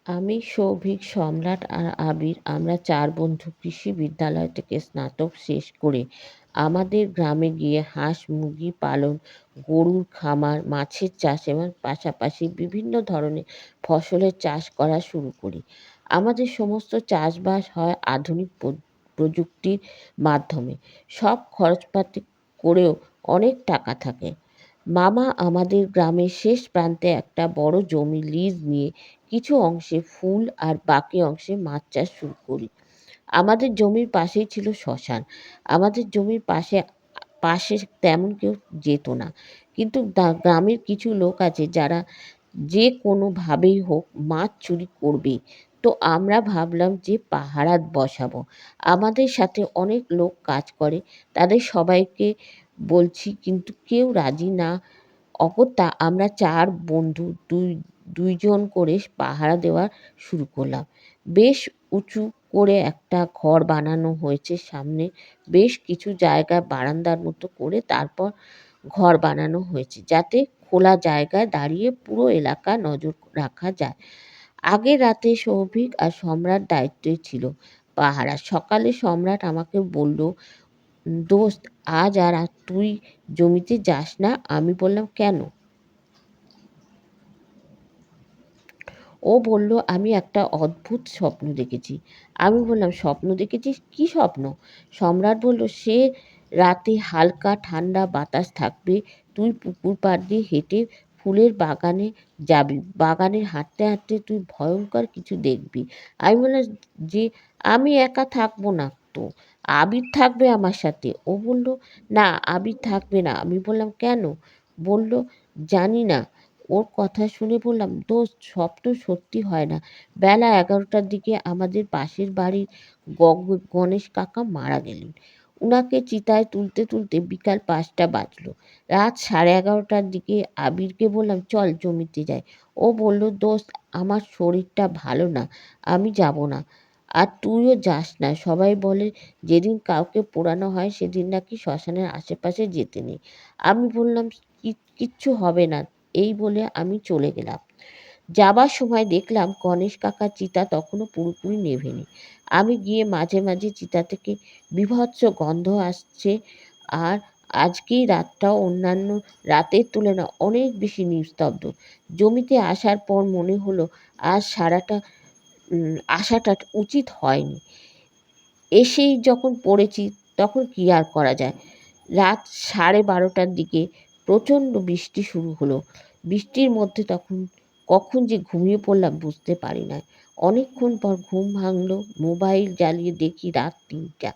আমি, সৌভিক, সম্রাট আর আবির আমরা ৪ বন্ধু কৃষি বিদ্যালয় থেকে স্নাতক শেষ করে আমাদের গ্রামে গিয়ে হাঁস, মুরগি পালন, গরুর খামার, মাছের চাষ এবং পাশাপাশি বিভিন্ন ধরনের ফসলের চাষ করা শুরু করি। আমাদের সমস্ত চাষবাস হয় আধুনিক প্রযুক্তির মাধ্যমে। সব খরচপাতি করেও অনেক টাকা থাকে। মামা আমাদের গ্রামের শেষ প্রান্তে একটা বড় জমি লিজ নিয়ে কিছু অংশে ফুল আর বাকি অংশে মাছ চাষ শুরু করি। আমাদের জমির পাশেই ছিল শ্মশান। আমাদের জমির পাশে তেমন কেউ যেত না। কিন্তু গ্রামের কিছু লোক আছে যারা যে কোনোভাবেই হোক মাছ চুরি করবেই। তো আমরা ভাবলাম যে পাহারা বসাবো। আমাদের সাথে অনেক লোক কাজ করে। তাদের সবাইকে বলছি কিন্তু কেউ রাজি না। অগত্যা আমরা ৪ বন্ধু দুইজন করে পাহারা দেওয়া শুরু করলাম। বেশ উঁচু করে একটা ঘর বানানো হয়েছে সামনে। বেশ কিছু জায়গায় বারান্দার মতো করে তারপর ঘর বানানো হয়েছে, যাতে খোলা জায়গায় দাঁড়িয়ে পুরো এলাকা নজর রাখা যায়। আগের রাতে সৌভিক আর সম্রাট দায়িত্বে ছিল পাহারা। সকালে সম্রাট আমাকে বলল, "দোস্ত, আজ আর তুই জমিতে যাস না।" আমি বললাম, "কেন?" ও বলল, "আমি একটা অদ্ভুত স্বপ্ন দেখেছি।" আমি বললাম, "স্বপ্ন দেখেছিস? কী স্বপ্ন?" সম্রাট বলল, "সে রাতে হালকা ঠান্ডা বাতাস থাকবে। তুই পুকুর পাড় দিয়ে হেঁটে ফুলের বাগানে যাবি। বাগানে হাঁটতে হাঁটতে তুই ভয়ঙ্কর কিছু দেখবি।" আমি বললাম যে, "আমি একা থাকবো না তো, আবির থাকবে আমার সাথে।" ও বলল, "না, আবির থাকবে না।" আমি বললাম, "কেন?" বলল, "জানি না।" ওর কথা শুনে বললাম, "দোস্ত, স্বপ্ন সত্যি হয় না।" বেলা ১১টার দিকে আমাদের পাশের বাড়ির গণেশ কাকা মারা গেলেন। উনাকে চিতায় তুলতে তুলতে বিকাল ৫টা বাজলো। রাত 11:30টার দিকে আবিরকে বললাম, "চল জমিতে যাই।" ও বলল, "দোস্ত, আমার শরীরটা ভালো না, আমি যাব না। আর তুইও যাস না। সবাই বলে যেদিন কাউকে পোড়ানো হয় সেদিন নাকি শ্মশানের আশেপাশে যেতে নেই।" আমি বললাম, কিচ্ছু হবে না।" এই বলে আমি চলে গেলাম। যাবার সময় দেখলাম গণেশ কাকার চিতা তখনও পুরোপুরি নেভেনি। আমি গিয়ে মাঝে মাঝে চিতা থেকে বীভৎস গন্ধ আসছে। আর আজকের রাতটাও অন্যান্য রাতের তুলনায় অনেক বেশি নিস্তব্ধ। জমিতে আসার পর মনে হলো আজ আসাটা উচিত হয়নি। এসেই যখন পড়েছি তখন কী আর করা যায়। রাত 12:30টার দিকে প্রচণ্ড বৃষ্টি শুরু হলো। বৃষ্টির মধ্যে কখন যে ঘুমিয়ে পড়লাম বুঝতে পারি না। অনেকক্ষণ পর ঘুম ভাঙল। মোবাইল জ্বালিয়ে দেখি রাত ৩টা।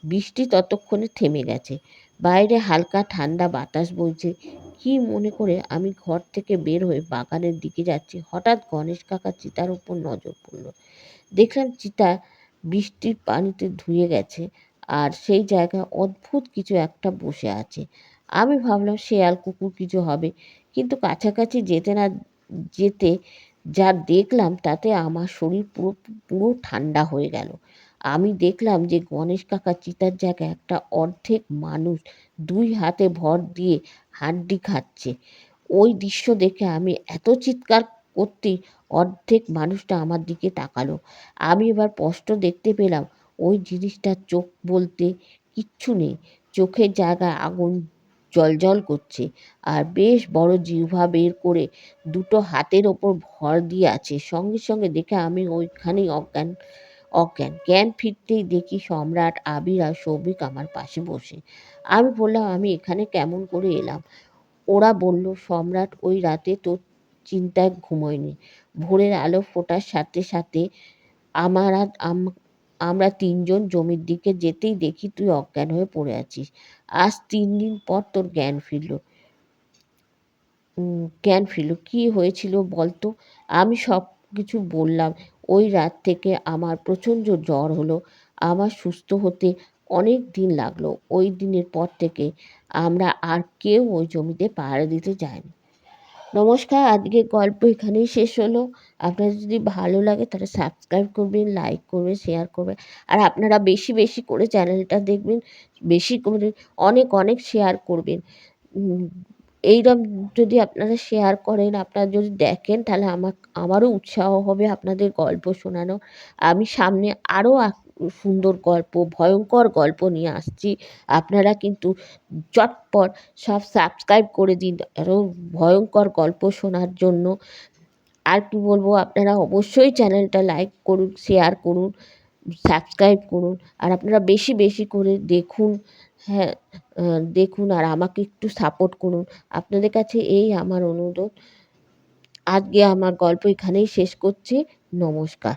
বৃষ্টি ততক্ষণে থেমে গেছে। বাইরে হালকা ঠান্ডা বাতাস বইছে। কী মনে করে আমি ঘর থেকে বের হয়ে বাগানের দিকে যাচ্ছি, হঠাৎ গণেশ কাকার চিতার উপর নজর পড়ল। দেখলাম চিতা বৃষ্টির পানিতে ধুয়ে গেছে আর সেই জায়গায় অদ্ভুত কিছু একটা বসে আছে। আমি ভাবলাম শেয়াল কুকুর কিছু হবে, কিন্তু কাছাকাছি যেতে না যেতে যা দেখলাম তাতে আমার শরীর পুরো পুরো ঠান্ডা হয়ে গেল। আমি দেখলাম যে গণেশ কাকা চিতার জায়গায় একটা অর্ধেক মানুষ ২ হাতে ভর দিয়ে হাড্ডি খাচ্ছে। ওই দৃশ্য দেখে আমি এত চিৎকার করতেই অর্ধেক মানুষটা আমার দিকে তাকালো। আমি এবার স্পষ্ট দেখতে পেলাম ওই জিনিসটার চোখ বলতে কিচ্ছু নেই। চোখের জায়গায় আগুন জ্বলজ্বল করছে আর বেশ বড় জিহ্বা বের করে দুটো হাতের ওপর ভর দিয়ে আছে। সঙ্গে সঙ্গে দেখে আমি ওইখানেই অজ্ঞান অজ্ঞান জ্ঞান ফিরতেই দেখি সম্রাট, আবির আর সৌভিক আমার পাশে বসে। আমি বললাম, "আমি এখানে কেমন করে এলাম?" ওরা বলল, "সম্রাট ওই রাতে তোর চিন্তায় ঘুমোয়নি। ভোরের আলো ফোটার সাথে সাথে আমার আর আমরা ৩জন জমির দিকে যেতেই দেখি তুই অজ্ঞান হয়ে পড়ে আছিস। আজ ৩ দিন পর তোর জ্ঞান ফিরল। কী হয়েছিল বলতো?" আমি সব কিছু বললাম। ওই রাত থেকে আমার প্রচণ্ড জ্বর হলো। আমার সুস্থ হতে অনেক দিন লাগলো। ওই দিনের পর থেকে আমরা আর কেউ ওই জমিতে পাহারা দিতে যায়নি। নমস্কার, আজকের গল্প এখানেই শেষ হলো। আপনাদের যদি ভালো লাগে তাহলে সাবস্ক্রাইব করবেন, লাইক করবেন, শেয়ার করবেন। আর আপনারা বেশি বেশি করে চ্যানেলটা দেখবেন, বেশি করে অনেক অনেক শেয়ার করবেন। এইরকম যদি আপনারা শেয়ার করেন, আপনারা যদি দেখেন, তাহলে আমারও উৎসাহ হবে আপনাদের গল্প শোনানো। আমি সামনে আরও সুন্দর গল্প, ভয়ঙ্কর গল্প নিয়ে আসছি। আপনারা কিন্তু চটপট সব সাবস্ক্রাইব করে দিন আরও ভয়ঙ্কর গল্প শোনার জন্য। আর কি বলবো, আপনারা অবশ্যই চ্যানেলটা লাইক করুন, শেয়ার করুন, সাবস্ক্রাইব করুন। আর আপনারা বেশি বেশি করে দেখুন, হ্যাঁ, দেখুন আর আমাকে একটু সাপোর্ট করুন। আপনাদের কাছে এই আমার অনুরোধ। আজকে আমার গল্প এখানেই শেষ করছি। নমস্কার।